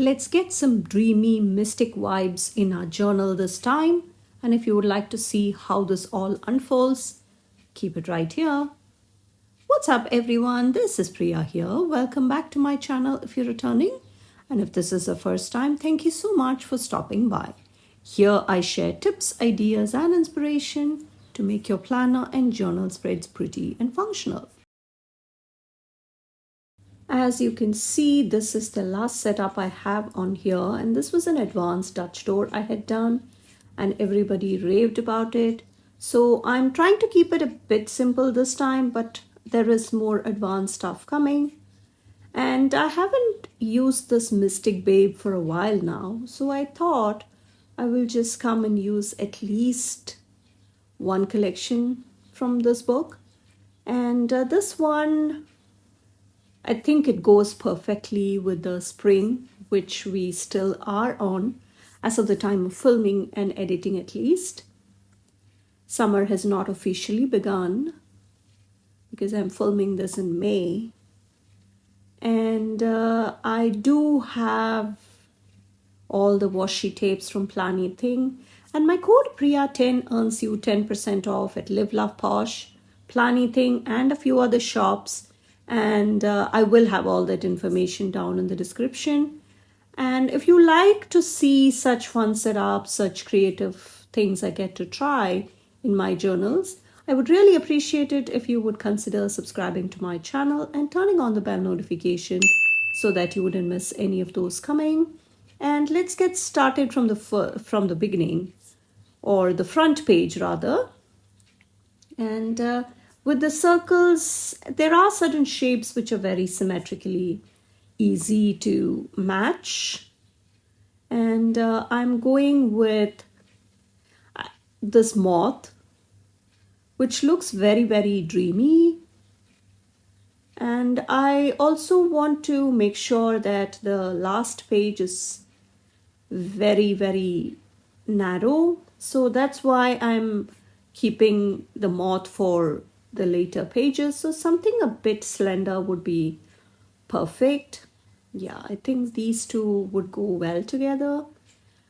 Let's get some dreamy, mystic vibes in our journal this time. And if you would like to see how this all unfolds, keep it right here. What's up, everyone? This is Priya here. Welcome back to my channel if you're returning. And if this is the first time, thank you so much for stopping by. Here I share tips, ideas, and inspiration to make your planner and journal spreads pretty and functional. As you can see, this is the last setup I have on here, and this was an advanced Dutch door I had done and everybody raved about it. So I'm trying to keep it a bit simple this time, but there is more advanced stuff coming. And I haven't used this Mystic Babe for a while now, so I thought I will just come and use at least one collection from this book. And this one, I think it goes perfectly with the spring, which we still are on as of the time of filming and editing at least. Summer has not officially begun because I'm filming this in May. And I do have all the washi tapes from Plani Thing. And my code Priya10 earns you 10% off at Live Love Posh, Plani Thing, and a few other shops. And I will have all that information down in the description. And if you like to see such fun setups, such creative things I get to try in my journals, I would really appreciate it if you would consider subscribing to my channel and turning on the bell notification so that you wouldn't miss any of those coming. And let's get started from the beginning, or the front page rather. And with the circles, there are certain shapes which are very symmetrically easy to match. And I'm going with this moth, which looks very, very dreamy. And I also want to make sure that the last page is very, very narrow. So that's why I'm keeping the moth for the later pages. So something a bit slender would be perfect. Yeah, I think these two would go well together.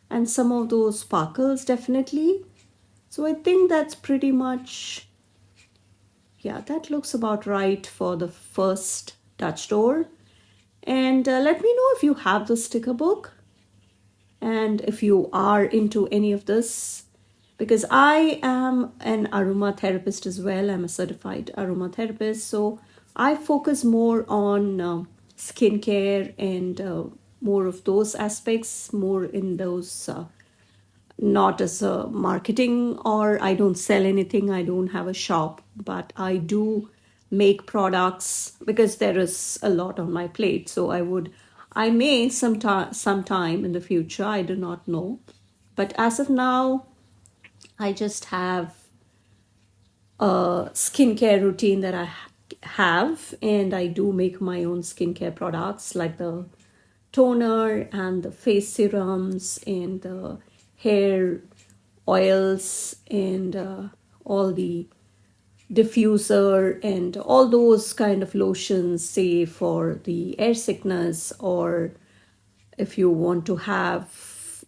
And some of those sparkles definitely. So I think that's pretty much, yeah, that looks about right for the first Dutch door. And let me know if you have the sticker book and if you are into any of this, because I am an aromatherapist as well. I'm a certified aromatherapist. So I focus more on skincare and more of those aspects, more in those, not as a marketing, or I don't sell anything. I don't have a shop, but I do make products because there is a lot on my plate. So I may sometime in the future, I do not know. But as of now, I just have a skincare routine that I have, and I do make my own skincare products like the toner and the face serums and the hair oils and all the diffuser and all those kind of lotions, say for the air sickness, or if you want to have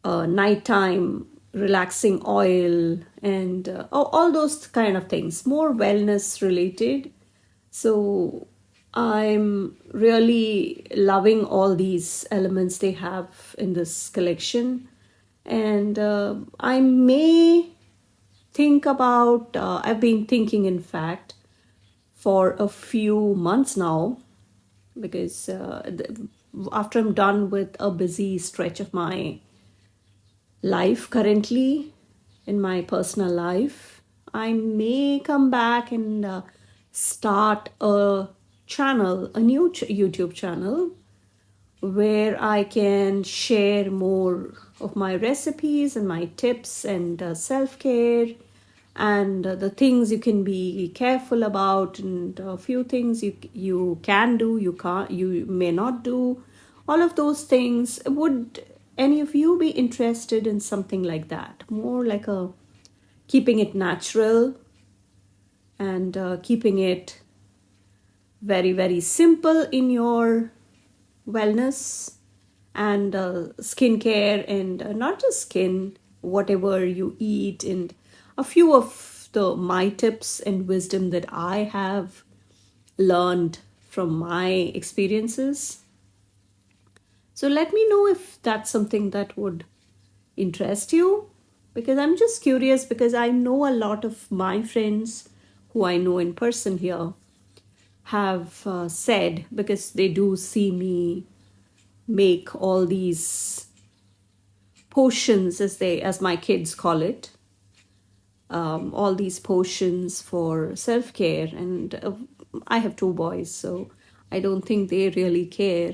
a nighttime relaxing oil and all those kind of things, more wellness related. So I'm really loving all these elements they have in this collection. And I may think about, I've been thinking, in fact, for a few months now, because after I'm done with a busy stretch of my life currently in my personal life, I may come back and start a channel, a new YouTube channel, where I can share more of my recipes and my tips and self-care and the things you can be careful about, and a few things you can do, you may not do, all of those things. Would any of you be interested in something like that, more like a keeping it natural and keeping it very, very simple in your wellness and skincare, and not just skin, whatever you eat, and a few of the my tips and wisdom that I have learned from my experiences. So let me know if that's something that would interest you, because I'm just curious, because I know a lot of my friends who I know in person here have said, because they do see me make all these potions, as my kids call it, all these potions for self-care, and I have two boys, so I don't think they really care.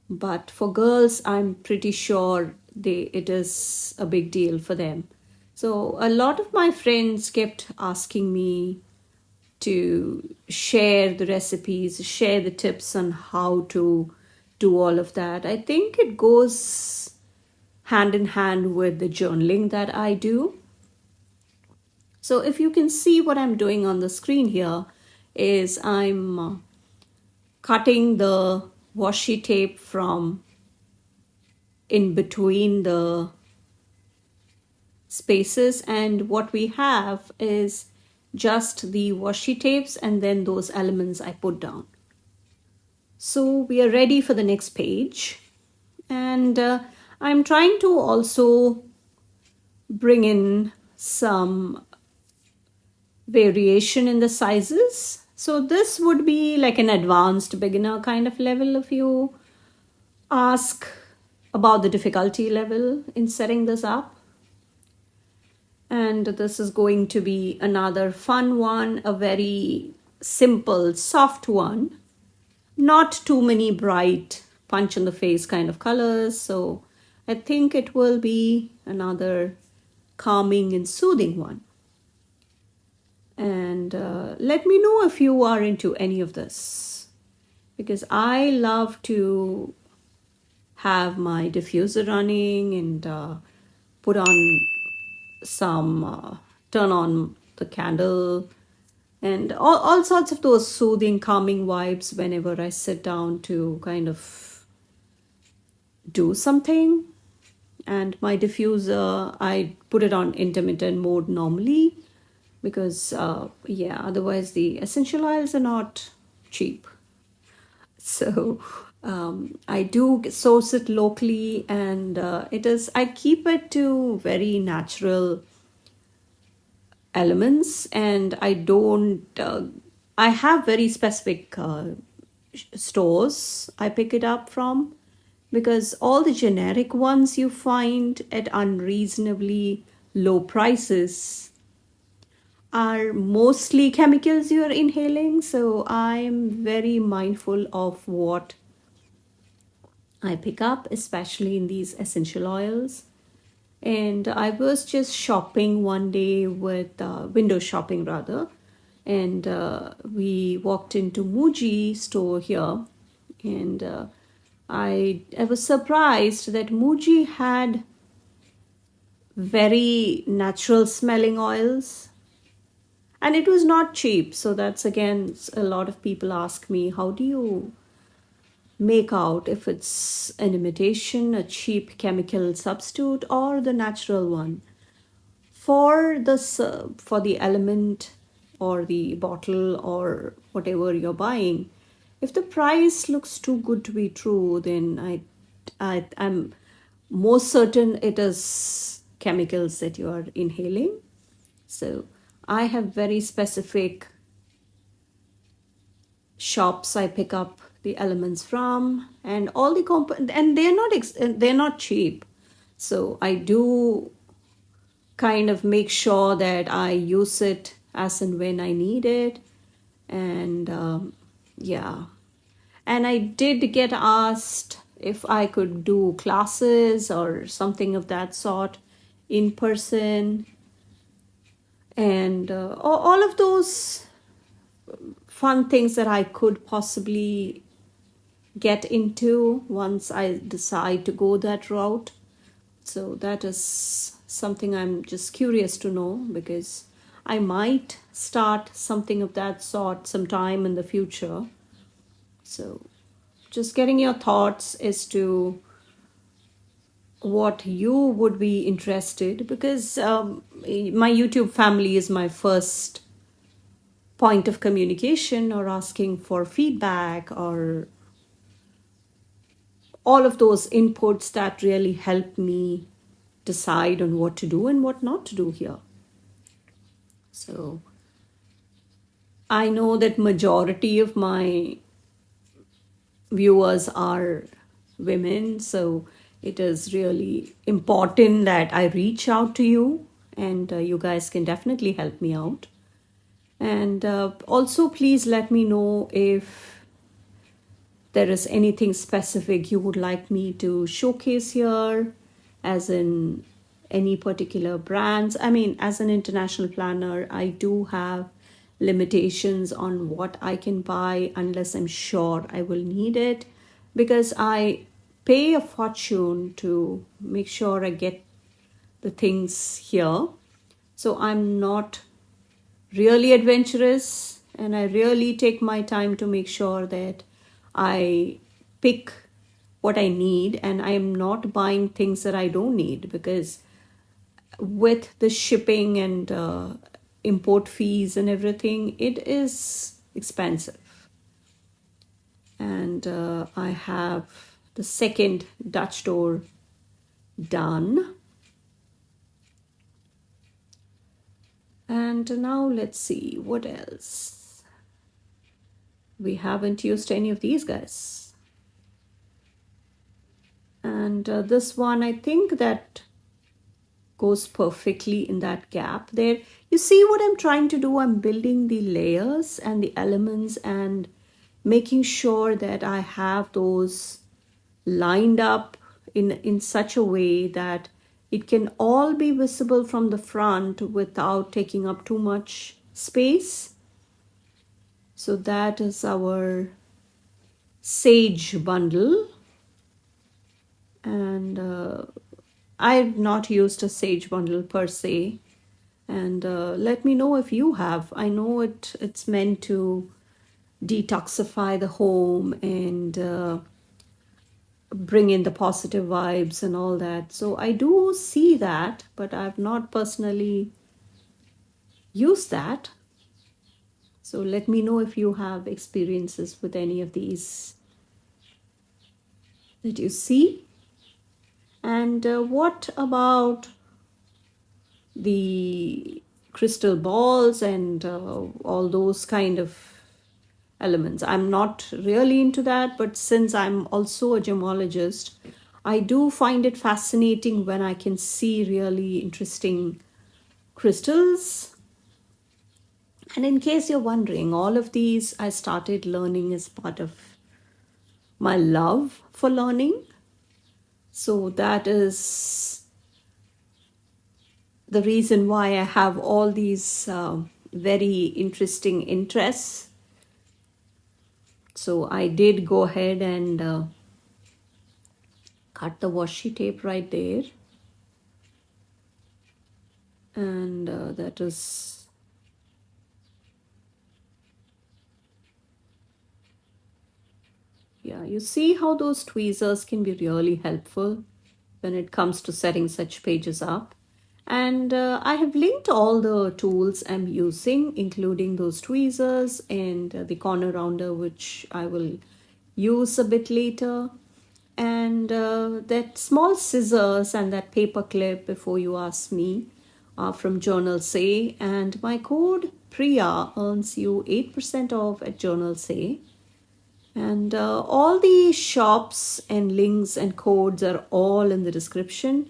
But for girls, I'm pretty sure it is a big deal for them. So a lot of my friends kept asking me to share the recipes, share the tips on how to do all of that. I think it goes hand in hand with the journaling that I do. So if you can see what I'm doing on the screen here, is I'm cutting the washi tape from in between the spaces, and what we have is just the washi tapes and then those elements I put down. So we are ready for the next page, and I'm trying to also bring in some variation in the sizes. So this would be like an advanced beginner kind of level if you ask about the difficulty level in setting this up. And this is going to be another fun one, a very simple, soft one. Not too many bright, punch in the face kind of colors. So I think it will be another calming and soothing one. And let me know if you are into any of this, because I love to have my diffuser running and put on some, turn on the candle, and all sorts of those soothing, calming vibes whenever I sit down to kind of do something. And my diffuser, I put it on intermittent mode normally, because otherwise the essential oils are not cheap. So I do source it locally, and I keep it to very natural elements, and I have very specific stores I pick it up from, because all the generic ones you find at unreasonably low prices are mostly chemicals you're inhaling. So I'm very mindful of what I pick up, especially in these essential oils. And I was just shopping one day with window shopping rather, and we walked into Muji store here, and I was surprised that Muji had very natural smelling oils, and it was not cheap. So that's, again, a lot of people ask me, how do you make out if it's an imitation, a cheap chemical substitute, or the natural one? For the element or the bottle or whatever you're buying, if the price looks too good to be true, then I'm most certain it is chemicals that you are inhaling. So I have very specific shops I pick up the elements from, and all the and they're not cheap. So I do kind of make sure that I use it as and when I need it. And yeah. And I did get asked if I could do classes or something of that sort in person. And all of those fun things that I could possibly get into once I decide to go that route. So that is something I'm just curious to know, because I might start something of that sort sometime in the future. So just getting your thoughts as to what you would be interested, because my YouTube family is my first point of communication, or asking for feedback, or all of those inputs that really help me decide on what to do and what not to do here. So I know that majority of my viewers are women, so it is really important that I reach out to you, and you guys can definitely help me out. And also, please let me know if there is anything specific you would like me to showcase here, as in any particular brands. I mean, as an international planner, I do have limitations on what I can buy unless I'm sure I will need it, because I pay a fortune to make sure I get the things here. So I'm not really adventurous, and I really take my time to make sure that I pick what I need, and I am not buying things that I don't need, because with the shipping and import fees and everything, it is expensive. And I have the second Dutch door done. And now let's see what else. We haven't used any of these guys. And this one, I think that goes perfectly in that gap there. You see what I'm trying to do? I'm building the layers and the elements and making sure that I have those lined up in such a way that it can all be visible from the front without taking up too much space. So that is our sage bundle. And I've not used a sage bundle per se. And let me know if you have. I know it's meant to detoxify the home and bring in the positive vibes and all that. So I do see that, but I've not personally used that. So let me know if you have experiences with any of these that you see. And what about the crystal balls and all those kind of elements? I'm not really into that, but since I'm also a gemologist, I do find it fascinating when I can see really interesting crystals. And in case you're wondering, all of these I started learning as part of my love for learning. So that is the reason why I have all these very interesting interests. So I did go ahead and cut the washi tape right there. And that is, yeah, you see how those tweezers can be really helpful when it comes to setting such pages up. And I have linked all the tools I'm using, including those tweezers and the corner rounder, which I will use a bit later. And that small scissors and that paper clip, before you ask me, are from Journal Say. And my code Priya earns you 8% off at Journal Say. And all the shops and links and codes are all in the description.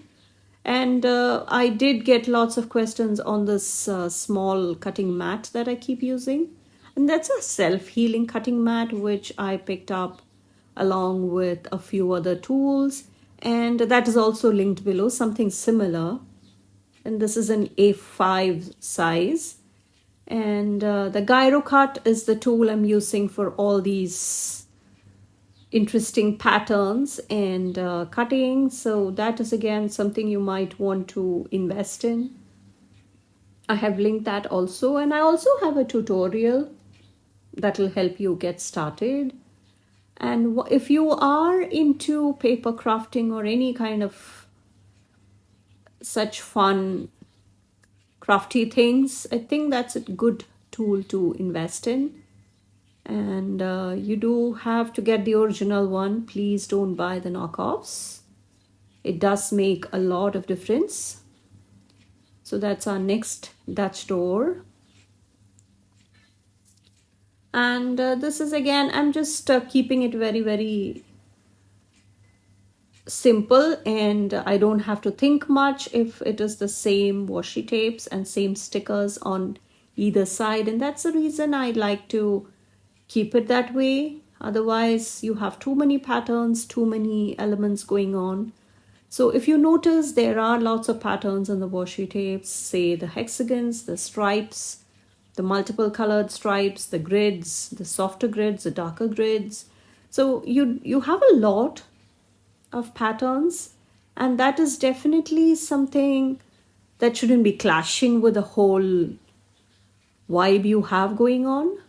And I did get lots of questions on this small cutting mat that I keep using. And that's a self-healing cutting mat, which I picked up along with a few other tools. And that is also linked below, something similar. And this is an A5 size. And the gyro cut is the tool I'm using for all these interesting patterns and cutting. So that is again something you might want to invest in. I have linked that also, and I also have a tutorial that will help you get started. And if you are into paper crafting or any kind of such fun crafty things, I think that's a good tool to invest in. And you do have to get the original one. Please don't buy the knockoffs. It does make a lot of difference. So that's our next Dutch door. And this is again, I'm just keeping it very, very simple, and I don't have to think much if it is the same washi tapes and same stickers on either side. And that's the reason I like to keep it that way. Otherwise, you have too many patterns, too many elements going on. So if you notice, there are lots of patterns on the washi tapes, say the hexagons, the stripes, the multiple colored stripes, the grids, the softer grids, the darker grids. So you have a lot of patterns, and that is definitely something that shouldn't be clashing with the whole vibe you have going on.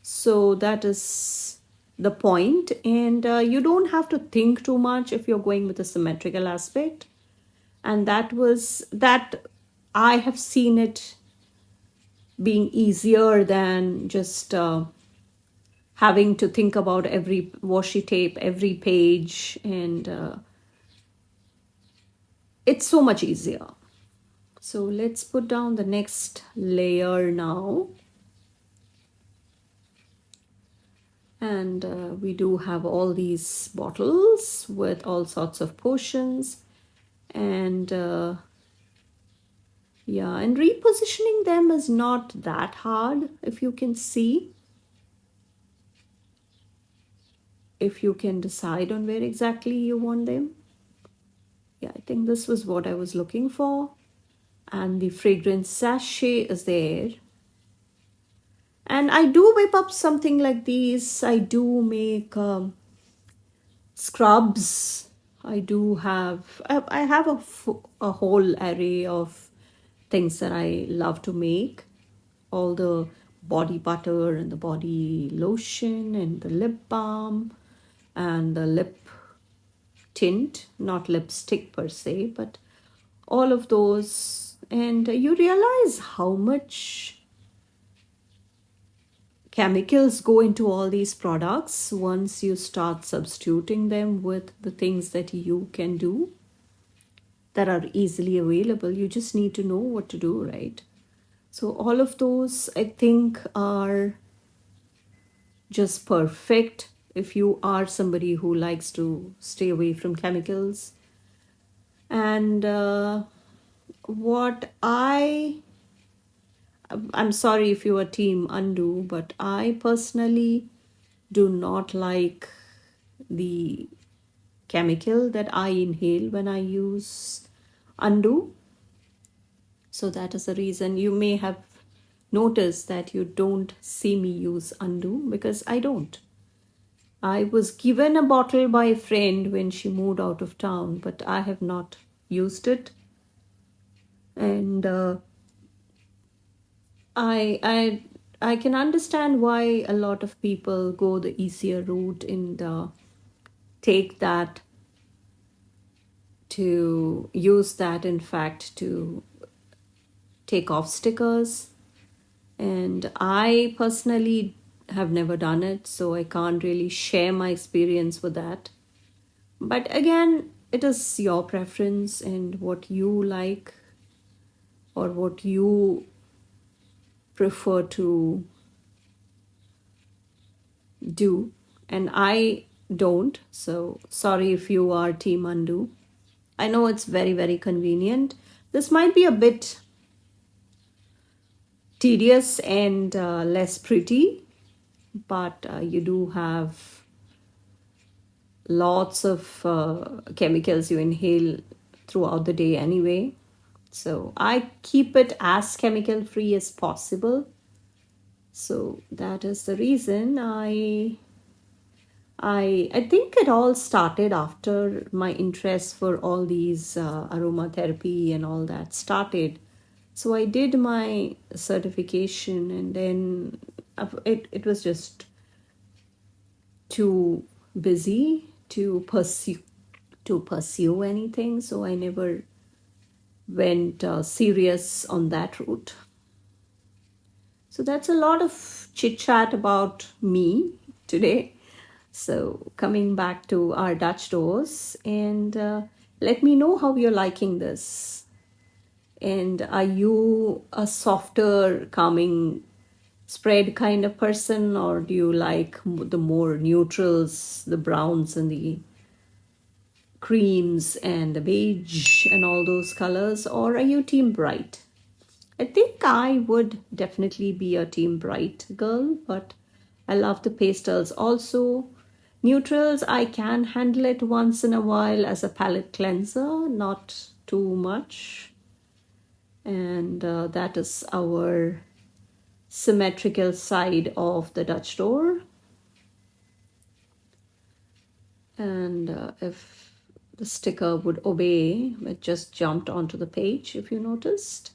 So that is the point. And you don't have to think too much if you're going with a symmetrical aspect. And that I have seen it being easier than just having to think about every washi tape, every page, and it's so much easier. So let's put down the next layer now. And we do have all these bottles with all sorts of potions. And yeah, and repositioning them is not that hard, if you can see. If you can decide on where exactly you want them. Yeah, I think this was what I was looking for. And the fragrance sachet is there. And I do whip up something like these. I do make scrubs. I have a whole array of things that I love to make. All the body butter and the body lotion and the lip balm and the lip tint, not lipstick per se, but all of those. And you realize how much chemicals go into all these products once you start substituting them with the things that you can do that are easily available. You just need to know what to do, right? So all of those, I think, are just perfect if you are somebody who likes to stay away from chemicals. And what I'm sorry if you are team undo, but I personally do not like the chemical that I inhale when I use undo. So that is the reason you may have noticed that you don't see me use undo, because I don't. I was given a bottle by a friend when she moved out of town, but I have not used it. And I can understand why a lot of people go the easier route and take that to use that, in fact, to take off stickers. And I personally have never done it, so I can't really share my experience with that. But again, it is your preference and what you like or what you prefer to do. And I don't, so sorry if you are team undo. I know it's very, very convenient. This might be a bit tedious and less pretty, but you do have lots of chemicals you inhale throughout the day anyway. So I keep it as chemical free as possible. So that is the reason I think it all started after my interest for all these aromatherapy and all that started. So I did my certification, and then it was just too busy to pursue anything, so I never went serious on that route. So that's a lot of chit chat about me today. So coming back to our Dutch doors, and let me know how you're liking this. And are you a softer, calming spread kind of person, or do you like the more neutrals, the browns and the creams and the beige and all those colors, or are you team bright? I think I would definitely be a team bright girl, but I love the pastels also. Neutrals, I can handle it once in a while as a palette cleanser, not too much. And that is our symmetrical side of the Dutch door. And if the sticker would obey, it just jumped onto the page, if you noticed.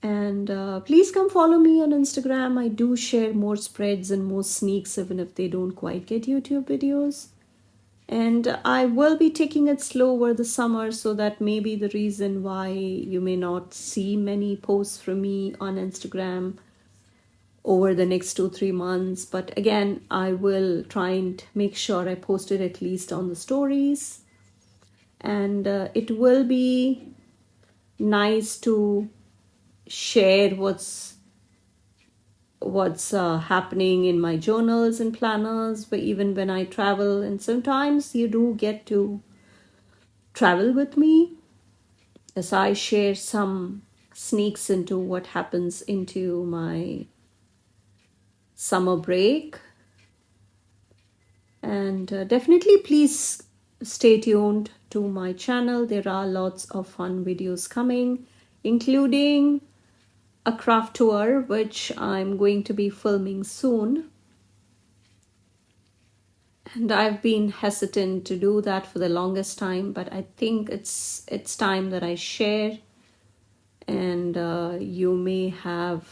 And please come follow me on Instagram. I do share more spreads and more sneaks, even if they don't quite get YouTube videos. And I will be taking it slow over the summer, so that may be the reason why you may not see many posts from me on Instagram over the next 2-3 months. But again, I will try and make sure I post it at least on the stories. And it will be nice to share what's happening in my journals and planners, but even when I travel, and sometimes you do get to travel with me as I share some sneaks into what happens into my summer break. And definitely please stay tuned to my channel. There are lots of fun videos coming, including a craft tour, which I'm going to be filming soon. And I've been hesitant to do that for the longest time, but I think it's time that I share. And you may have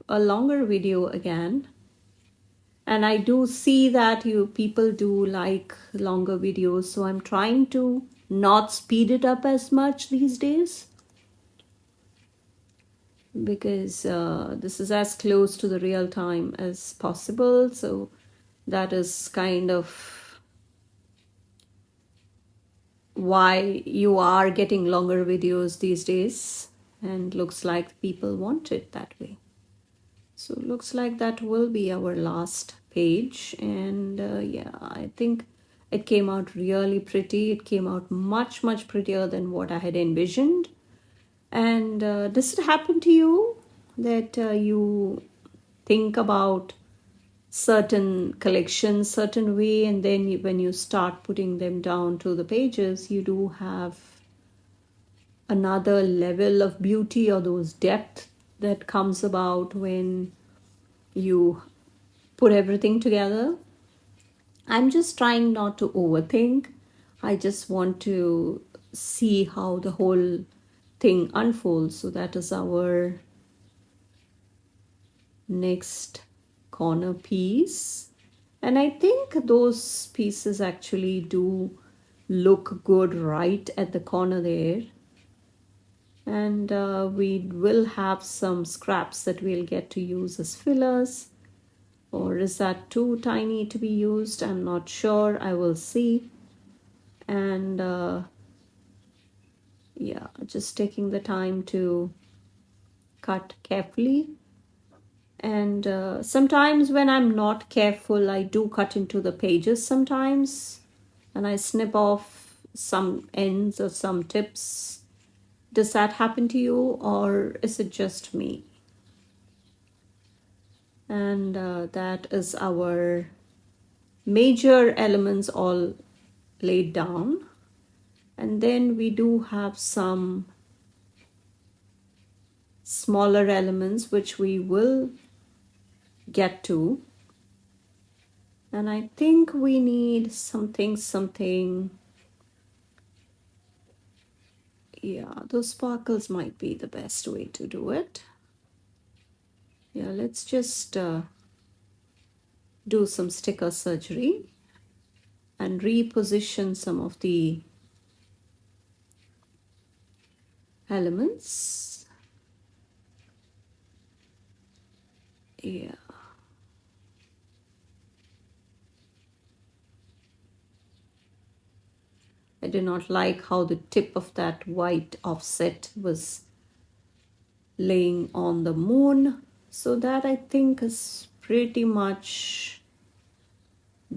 a longer video again. And I do see that you people do like longer videos, so I'm trying to not speed it up as much these days, because this is as close to the real time as possible. So that is kind of why you are getting longer videos these days, and looks like people want it that way. So looks like that will be our last page. And yeah, I think it came out really pretty. It came out much prettier than what I had envisioned. And does it happen to you that you think about certain collections certain way, and then when you start putting them down to the pages, you do have another level of beauty, or those depth that comes about when you put everything together? I'm just trying not to overthink. I just want to see how the whole thing unfolds. So that is our next corner piece. And I think those pieces actually do look good right at the corner there. And we will have some scraps that we'll get to use as fillers. Or is that too tiny to be used? I'm not sure. I will see. And yeah, just taking the time to cut carefully. And sometimes when I'm not careful, I do cut into the pages sometimes, and I snip off some ends or some tips. Does that happen to you, or is it just me? And that is our major elements all laid down. And then we do have some smaller elements which we will get to. And I think we need something. Yeah, those sparkles might be the best way to do it. Yeah, let's just do some sticker surgery and reposition some of the elements. Yeah. I do not like how the tip of that white offset was laying on the moon. So that I think is pretty much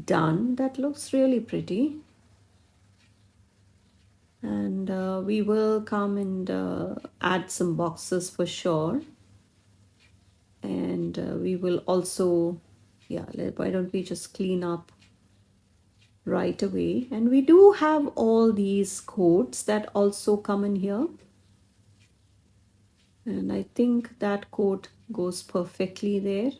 done. That looks really pretty. And we will come and add some boxes for sure. And we will also, yeah, why don't we just clean up right away. And we do have all these codes that also come in here. And I think that code goes perfectly there.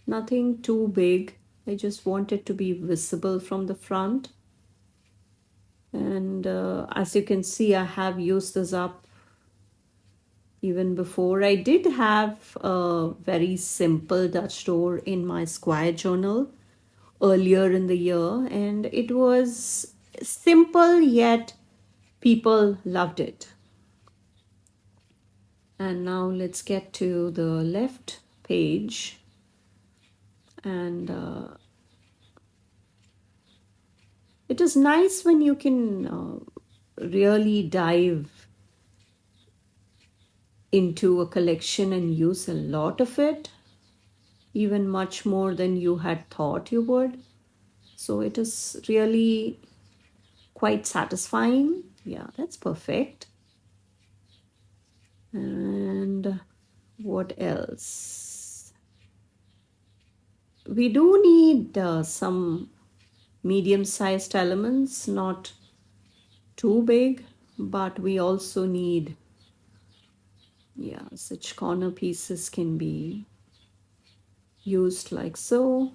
Nothing too big. I just want it to be visible from the front. And as you can see, I have used this up even before. I did have a very simple Dutch door in my square journal earlier in the year, and it was simple yet people loved it. And now let's get to the left page. And it is nice when you can really dive into a collection and use a lot of it, even much more than you had thought you would. So it is really quite satisfying. Yeah, that's perfect. And what else? We do need some medium-sized elements, not too big, but we also need, yeah, such corner pieces can be used like so.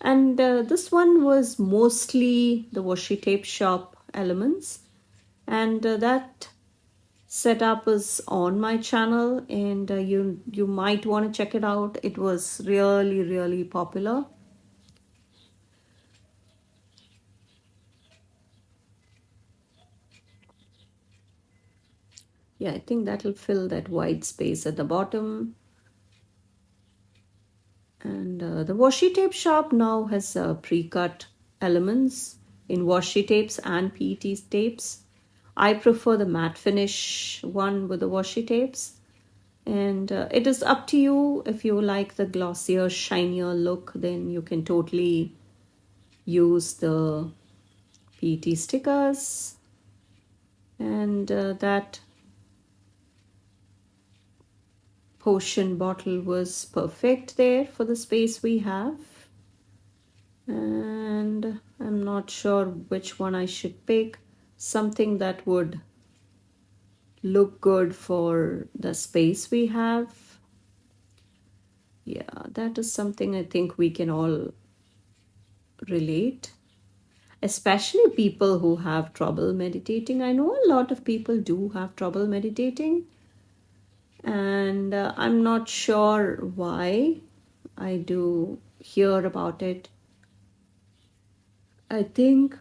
And this one was mostly the washi tape shop elements, and that setup is on my channel, and you might want to check it out. It was really popular. Yeah, I think that'll fill that white space at the bottom. And the washi tape shop now has pre-cut elements in washi tapes and PET tapes. I prefer the matte finish one with the washi tapes. And it is up to you. If you like the glossier, shinier look, then you can totally use the PET stickers. And that potion bottle was perfect there for the space we have. And I'm not sure which one I should pick. Something that would look good for the space we have. Yeah, that is something I think we can all relate, especially people who have trouble meditating. I know a lot of people do have trouble meditating, and I'm not sure why. I do hear about it. I think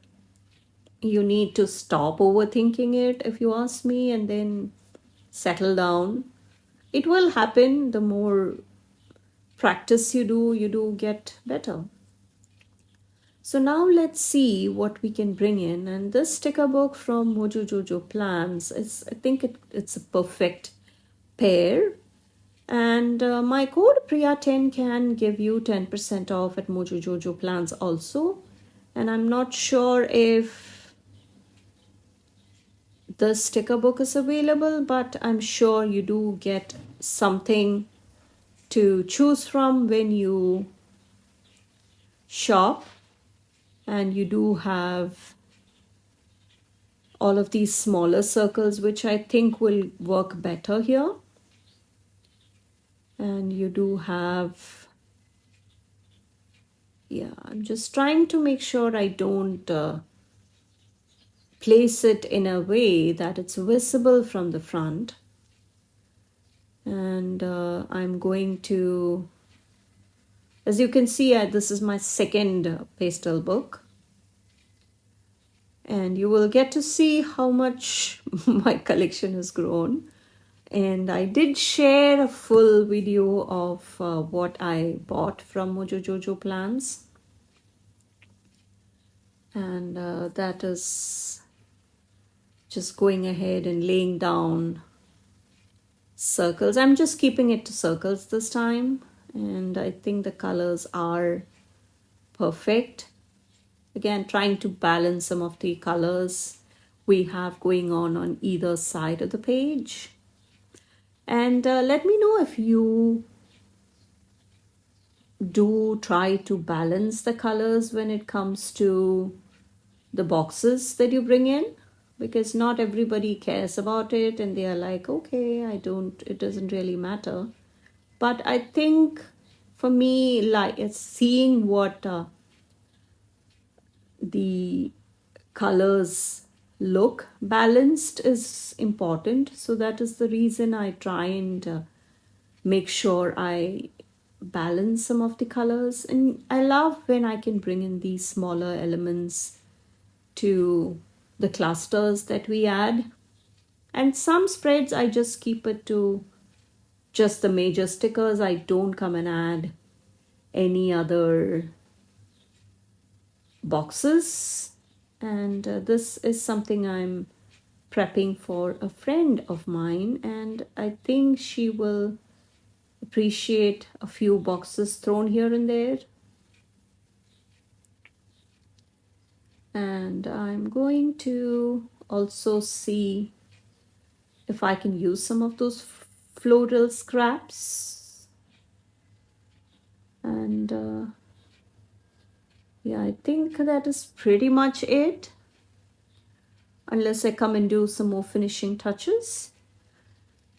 you need to stop overthinking it, if you ask me, and then settle down. It will happen. The more practice you do get better. So now let's see what we can bring in. And this sticker book from Mojo Jojo Plans is, I think it's a perfect pair. And my code Priya10 can give you 10% off at Mojo Jojo Plans also. And I'm not sure if the sticker book is available, but I'm sure you do get something to choose from when you shop. And you do have all of these smaller circles, which I think will work better here. And you do have, yeah, I'm just trying to make sure I don't place it in a way that it's visible from the front. And I'm going to As you can see, this is my second pastel book, and you will get to see how much my collection has grown. And I did share a full video of what I bought from Mojo Jojo Plans, and that is just going ahead and laying down circles. I'm just keeping it to circles this time, and I think the colors are perfect. Again, trying to balance some of the colors we have going on either side of the page. And let me know if you do try to balance the colors when it comes to the boxes that you bring in, because not everybody cares about it and they are like, okay, it doesn't really matter. But I think for me, like, it's seeing what the colors look balanced is important. So that is the reason I try and make sure I balance some of the colors. And I love when I can bring in these smaller elements to the clusters that we add. And some spreads I just keep it to just the major stickers. I don't come and add any other boxes. And this is something I'm prepping for a friend of mine, and I think she will appreciate a few boxes thrown here and there. And I'm going to also see if I can use some of those floral scraps. And yeah, I think that is pretty much it, unless I come and do some more finishing touches.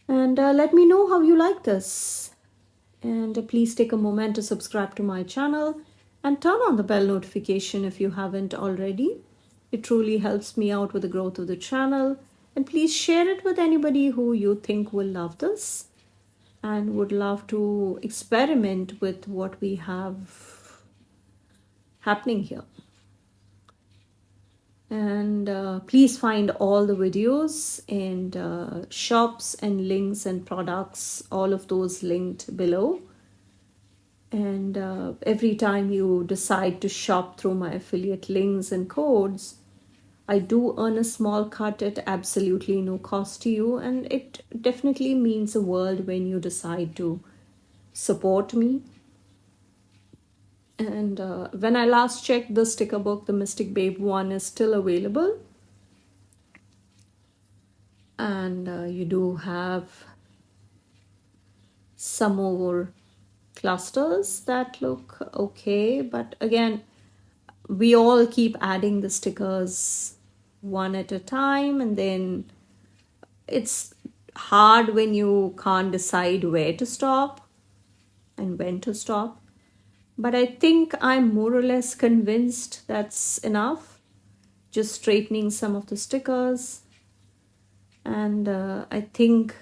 And let me know how you like this. And please take a moment to subscribe to my channel and turn on the bell notification if you haven't already. It truly helps me out with the growth of the channel. And please share it with anybody who you think will love this and would love to experiment with what we have happening here. And please find all the videos and shops and links and products, all of those linked below. And every time you decide to shop through my affiliate links and codes, I do earn a small cut at absolutely no cost to you, and it definitely means the world when you decide to support me. And when I last checked the sticker book, the Mystic Babe one is still available. And you do have some more clusters that look okay. But again, we all keep adding the stickers one at a time, and then it's hard when you can't decide where to stop and when to stop. But I think I'm more or less convinced that's enough. Just straightening some of the stickers. And I think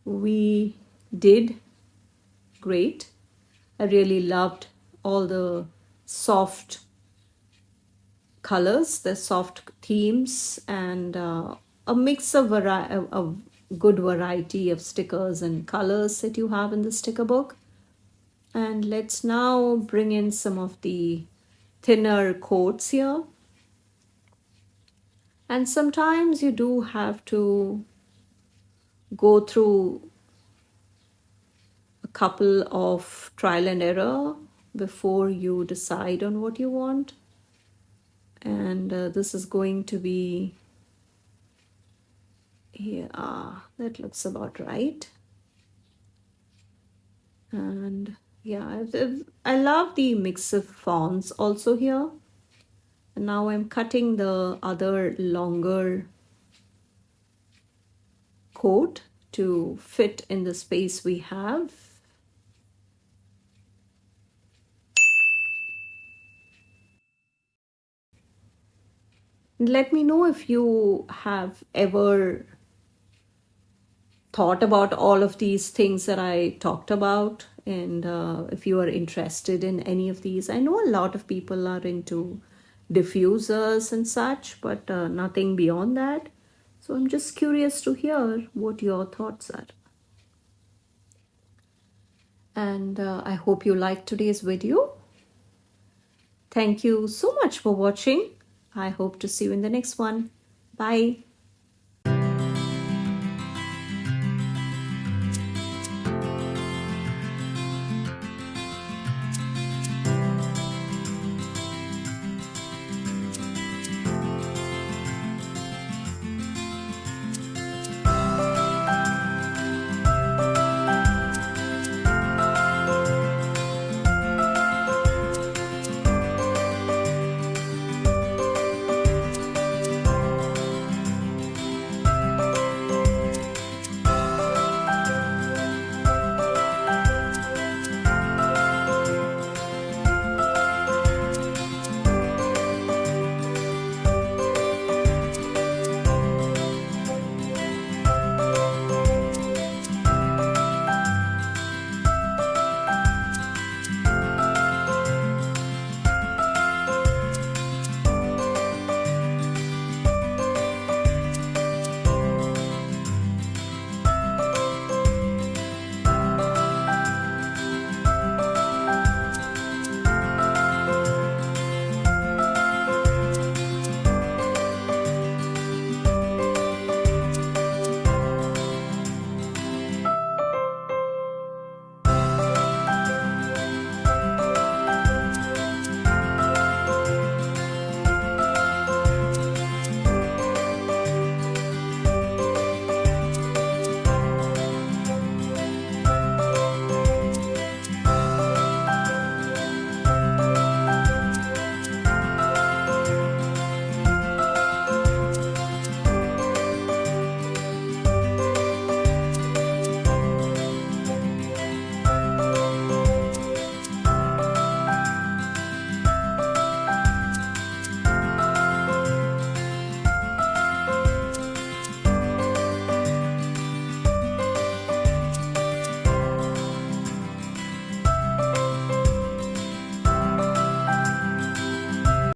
we did great. I really loved all the soft colors, the soft themes, and a mix of a good variety of stickers and colors that you have in the sticker book. And let's now bring in some of the thinner coats here. And sometimes you do have to go through a couple of trial and error before you decide on what you want. And this is going to be, yeah, that looks about right. And yeah, I love the mix of fonts also here. And now I'm cutting the other longer coat to fit in the space we have. Let me know if you have ever thought about all of these things that I talked about. And if you are interested in any of these, I know a lot of people are into diffusers and such, but nothing beyond that. So I'm just curious to hear what your thoughts are. And I hope you liked today's video. Thank you so much for watching. I hope to see you in the next one. Bye.